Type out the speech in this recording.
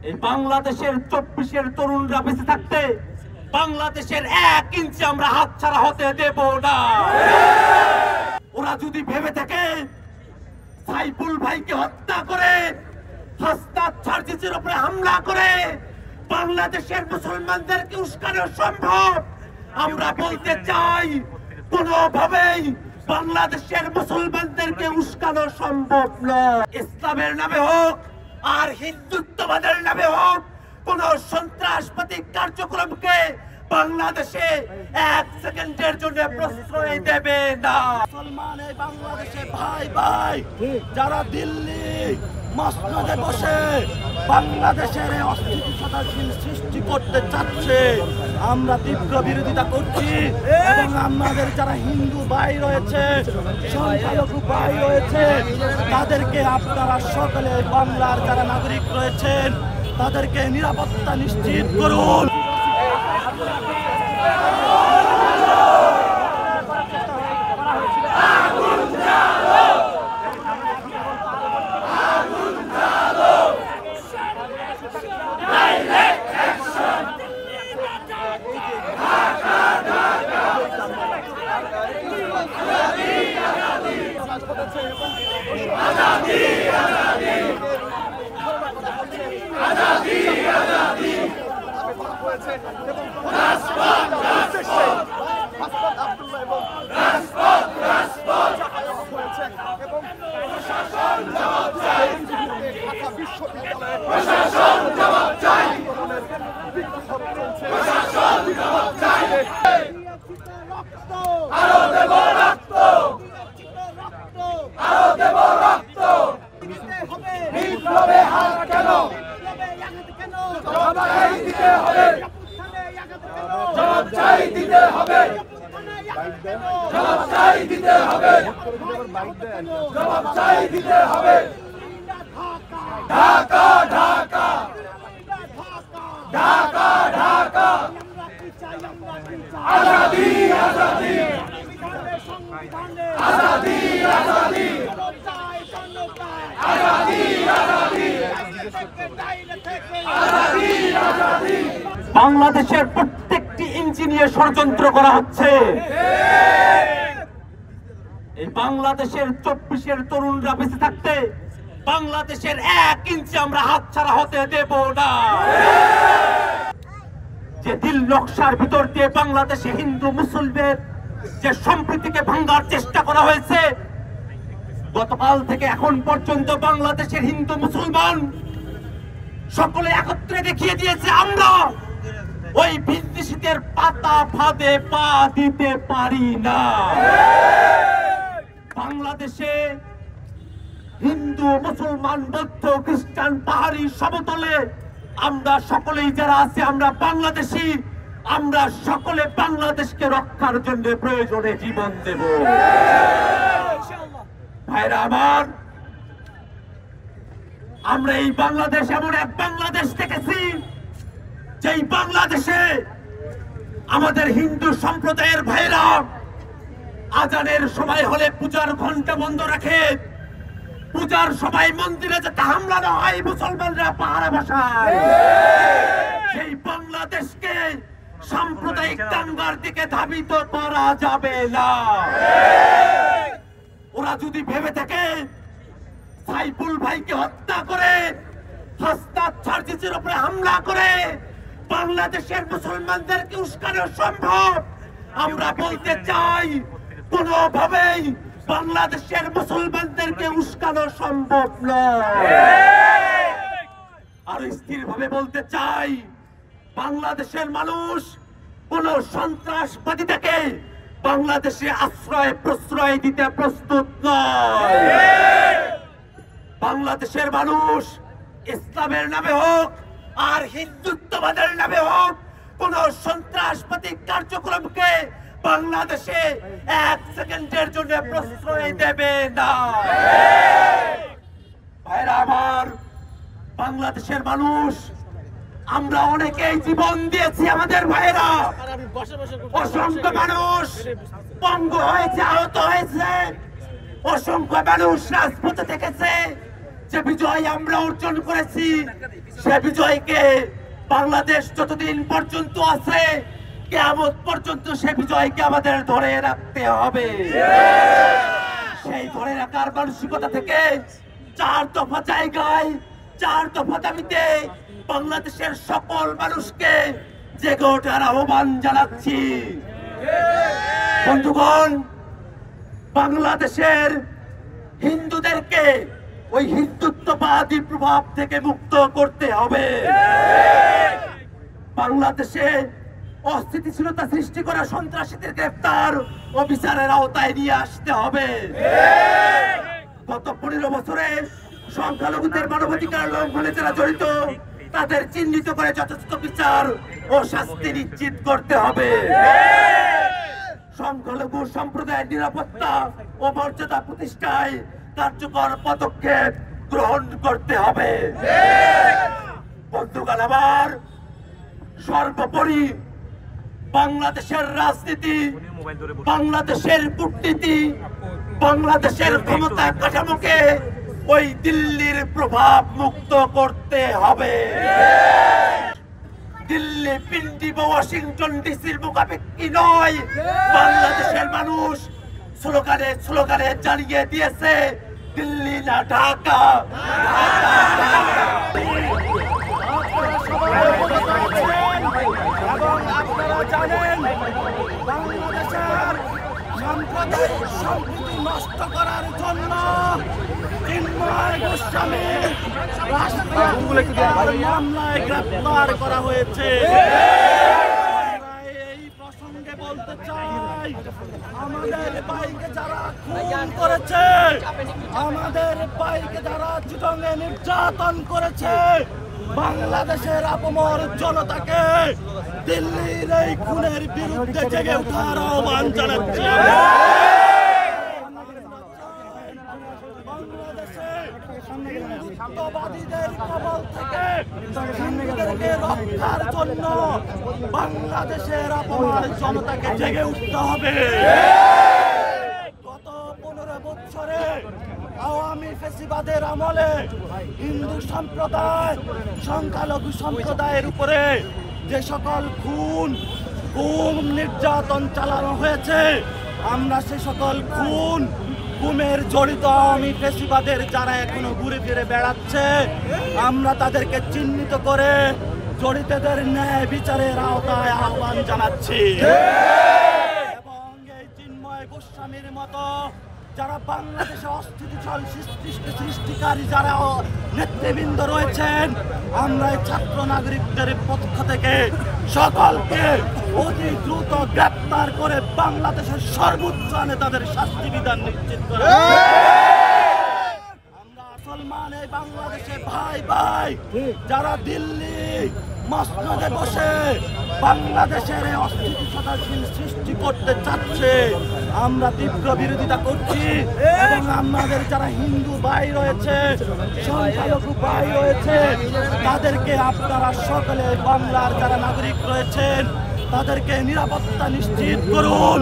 এই বাংলাদেশের 24-এর তরুণরা বেঁচে থাকতে বাংলাদেশের 1 ইঞ্চি আমরা হাতছাড়া হতে দেব না। ওরা যদি ভেবে থাকে সাইফুল ভাইকে হত্যা করে হাসনাত সার্জিসের উপরে হামলা করে বাংলাদেশের মুসলমানদেরকে উস্কানো সম্ভব, আমরা বলতে চাই কোনোভাবেই বাংলাদেশের মুসলমানদেরকে উস্কানো সম্ভব নয়। ইসলামের নামে হোক আর হিন্দুত্ববাদের নামে হোক কোন সন্ত্রাসবাদী কার্যক্রমকে বাংলাদেশে 1 সেকেন্ডের জন্য প্রশ্রয় দেবে না। মুসলমান এই বাংলাদেশে ভাই ভাই যারা দিল্লি মসনদে বসে বাংলাদেশের অস্থিতিশীল সৃষ্টি করতে চাচ্ছে, আমরা তীব্র বিরোধিতা করছি এবং আমাদের যারা হিন্দু ভাই রয়েছে, সংখ্যালঘু ভাই রয়েছে, তাদেরকে আপনারা সকলে বাংলার যারা নাগরিক রয়েছেন তাদেরকে নিরাপত্তা নিশ্চিত করুন। ঢাকা ঢাকা ঢাকা ঢাকা আজাদি আজাদি আজাদি আজাদি আজাদি আজাদি আজাদি। বাংলাদেশের প্রত্যেকটি ইঞ্চি নিয়ে ষড়যন্ত্র করা হচ্ছে। এই বাংলাদেশের 24-এর তরুণরা বেঁচে থাকতে বাংলাদেশের 1 ইঞ্চি আমরা হাতছাড়া হতে দেব না। যে দিল নকশার ভিতর দিয়ে বাংলাদেশে হিন্দু মুসলমানের যে সম্প্রীতিকে ভাঙার চেষ্টা করা হয়েছে, গতকাল থেকে এখন পর্যন্ত বাংলাদেশের হিন্দু মুসলমান সকলে একত্রে দেখিয়ে দিয়েছে আমরা ওই বিদ্বেষীদের পাতা ফাঁদে পা দিতে পারি না। বাংলাদেশে হিন্দু মুসলমান বৌদ্ধ খ্রিস্টান পাহাড়ি সমতলে আমরা সকলেই যারা আছি আমরা বাংলাদেশী, আমরা সকলে বাংলাদেশকে রক্ষার জন্য প্রয়োজনে জীবন দেব। ভাইরা আমার, আমরা এই বাংলাদেশ এমন এক বাংলাদেশ দেখেছি যেই বাংলাদেশে আমাদের হিন্দু সম্প্রদায়ের ভাইরা আজানের সময় হলে পূজার ঘন্টা বন্ধ রাখে, পূজার সময় মন্দিরে যাতে হামলা না হয় মুসলমানরা পাহারা বসায়। সেই বাংলাদেশকে সাম্প্রদায়িক দাঙ্গার দিকে ধাবিত করা যাবে না। ওরা যদি ভেবে থাকে সাইফুল ভাইকে হত্যা করে হাসনাত সার্জিসের উপরে হামলা করে বাংলাদেশের মুসলমানদেরকে উস্কানো সম্ভব, আমরা বলতে চাই কোনোভাবেই বাংলাদেশের মুসলমানদেরকে উস্কানো সম্ভব নয়। আর স্থিরভাবে বলতে চাই, বাংলাদেশের মানুষ কোন সন্ত্রাসবাদীদেরকে বাংলাদেশে আশ্রয় প্রশ্রয় দিতে প্রস্তুত নয়। বাংলাদেশের মানুষ ইসলামের নামে হোক আর হিন্দুত্ববাদের নামে হোক কোন সন্ত্রাসবাদী কার্যক্রমকে বাংলাদেশে 1 সেকেন্ডের জন্য প্রশ্রয় দেবে না। ভাইরা আমার, বাংলাদেশের মানুষ আমরা অনেকেই জীবন দিয়েছি, আমাদের ভাইরা অসংখ্য মানুষ পঙ্গু হয়েছে, আহত হয়েছে, অসংখ্য মানুষ রাজপথে থেকেছে, যে বিজয় আমরা অর্জন করেছি, সে বিজয়কে বাংলাদেশ যতদিন পর্যন্ত আছে, কিয়ামত পর্যন্ত সে বিজয়কে আমাদের ধরে রাখতে হবে। সেই ধরে রাখার মানসিকতা থেকে 4 দফা জায়গায় 4 দফা দাবিতে বাংলাদেশের সকল মানুষকে জেগে ওঠার আহ্বান জানাচ্ছি। বন্ধুগণ, বাংলাদেশের হিন্দুদেরকে ওই হিন্দুত্ববাদী প্রভাব থেকে মুক্ত করতে হবে। বাংলাদেশে অস্থিতিশীলতা সৃষ্টি করা সন্ত্রাসীদের গ্রেফতার ও বিচারের আওতায় নিয়ে আসতে হবে। গত 15 বছরে সংখ্যালঘুদের মানবাধিকার লঙ্ঘনে যারা জড়িত, তাদের চিহ্নিত করে যথাযথ বিচার ও শাস্তি নিশ্চিত করতে হবে। সংখ্যালঘু সম্প্রদায়ের নিরাপত্তা ও মর্যাদা প্রতিষ্ঠায় কার্যকর পদক্ষেপ গ্রহণ করতে হবে। বন্ধুগণ আমার, সর্বোপরি বাংলাদেশের রাজনীতি, বাংলাদেশের কূটনীতি, বাংলাদেশের ক্ষমতা কাঠামোকে ওই দিল্লির প্রভাব মুক্ত করতে হবে। দিল্লি, পিন্ডি বা ওয়াশিংটন ডিসির মুখাপেক্ষি নয়। বাংলাদেশের মানুষ স্লোগানে স্লোগানে জানিয়ে দিয়েছে, দিল্লি না ঢাকা। এবং আপনারা জানেন, বাংলাদেশের সাম্প্রদায়িক সম্প্রীতি নষ্ট করার জন্য চিন্ময় গোস্বামী মামলায় গ্রেপ্তার করা হয়েছে। এই প্রসঙ্গে বলতে চাই, আমাদের ভাইকে যারা খুন করেছে, আমাদের ভাইকে যারা চিটংয়ে নির্যাতন করেছে, বাংলাদেশের আপামর জনতাকে দিল্লির এই খুনের বিরুদ্ধে জেগে ওঠার আহ্বান জানাচ্ছি। বাংলাদেশে হিন্দুত্ববাদীদের কবল থেকে হিন্দুদেরকে রক্ষার জন্য বাংলাদেশের আপামর জনতাকে জেগে উঠতে হবে। গত 15 বছরে আওয়ামী ফ্যাসিবাদের আমলে হিন্দু সম্প্রদায়, সংখ্যালঘু সম্প্রদায়ের উপরে যে সকল খুন, গুম, নির্যাতন চালানো হয়েছে, আমরা সে সকল খুন, গুমের জড়িত আওয়ামী ফ্যাসিবাদের যারা এখনো ঘুরে ফিরে বেড়াচ্ছে, আমরা তাদেরকে চিহ্নিত করে জড়িতদের ন্যায় বিচারের আওতায় আহ্বান জানাচ্ছি। এবং এই চিন্ময় গোস্বামীর মতো যারা বাংলাদেশে অস্থিতিশীল সৃষ্টিকারী যারা নেতৃবৃন্দ রয়েছেন, আমরা ছাত্র নাগরিকদের পক্ষ থেকে সকলকে অতি দ্রুত গ্রেপ্তার করে বাংলাদেশের সর্বোচ্চ নেতাদের শাস্তি বিধান নিশ্চিত করে আমরা মুসলমান এই বাংলাদেশে ভাই ভাই যারা দিল্লি মসনদে বসে বাংলাদেশের অস্থিতিশীল সৃষ্টি করতে চাচ্ছে, আমরা তীব্র বিরোধিতা করছি। এবং আমাদের যারা হিন্দু ভাই রয়েছে, সংখ্যালঘু ভাই রয়েছে, তাদেরকে আপনারা সকলে বাংলার যারা নাগরিক রয়েছেন তাদেরকে নিরাপত্তা নিশ্চিত করুন।